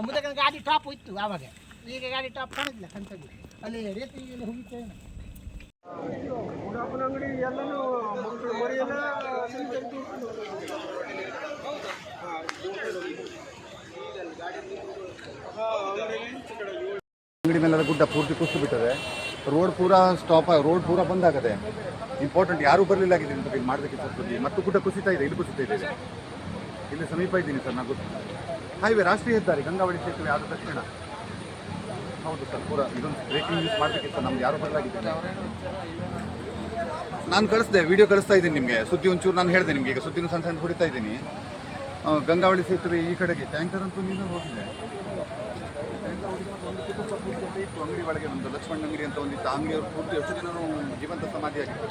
ಮುದಕ ಗಾಡಿ ಟಾಪ್ ಇತ್ತು ಆವಾಗ. ಈಗ ಗಾಡಿ ಟಾಪ್ ಕಾಣಿಲ್ಲ ಕಂತದ್ದು ಅಲ್ಲಿ ರೇತಿ ಹೋಗಿತ್ತೇನೆ ಅಂಗಡಿ ಎಲ್ಲನೂ ಮಕ್ಕಳು ಮರಿಯೆಲ್ಲ ಅಂಗಡಿ ಮೇಲೆಲ್ಲ ಗುಡ್ಡ ಪೂರ್ತಿ ಕುಸಿದು ಬಿಟ್ಟದೆ. ರೋಡ್ ಪೂರಾ ಸ್ಟಾಪ್, ರೋಡ್ ಪೂರಾ ಬಂದ್ ಆಗದೆ. ಇಂಪಾರ್ಟೆಂಟ್ ಯಾರೂ ಬರಲಿಲ್ಲ ಆಗಿದೆ ಅಂತ ಮಾಡಬೇಕಿತ್ತು. ಮತ್ತು ಗುಡ್ಡ ಕುಸಿತಾ ಇದೆ, ಇಲ್ಲಿ ಕುಸಿತಾ ಇದೆ. ಇಲ್ಲಿ ಸಮೀಪ ಇದ್ದೀನಿ ಸರ್ ನಾನು. ಹೈವೇ ರಾಷ್ಟ್ರೀಯ ಹೆದ್ದಾರಿ ಗಂಗಾವಳಿ ಸೇತುವೆ ಆದ ತಕ್ಷಣ. ಹೌದು ಸರ್, ಪೂರಾ ಇದೊಂದು ಬ್ರೇಕಿಂಗ್ ನ್ಯೂಸ್ ಮಾಡಬೇಕಿತ್ತು. ನಮ್ಗೆ ಯಾರು ಬರಲಾಗಿದ್ದೀನಿ. ನಾನು ಕಳಿಸ್ದೆ, ವಿಡಿಯೋ ಕಳಿಸ್ತಾ ಇದ್ದೀನಿ ನಿಮಗೆ. ಸುದ್ದಿ ಒಂಚೂರು ನಾನು ಹೇಳಿದೆ ನಿಮಗೆ. ಈಗ ಸುದ್ದಿನೂ ಸಣ್ಣ ಸಣ್ಣ ಹೊಡಿತಾ ಇದ್ದೀನಿ. ಗಂಗಾವಳಿ ಸೇತುವೆ ಈ ಕಡೆಗೆ ಟ್ಯಾಂಕರ್ ಅಂತೂ ನೀನು ಹೋಗಿದೆ. ಇತ್ತು ಅಂಗಡಿ ಒಳಗೆ ಒಂದು ಲಕ್ಷ್ಮಣ್ ಅಂಗಡಿ ಅಂತ ಒಂದಿತ್ತು. ಅಂಗಡಿಯವರು ಪೂರ್ತಿ ಎಷ್ಟು ಜನರು ಜೀವಂತ ಸಮಾಧಿಯಾಗಿತ್ತು.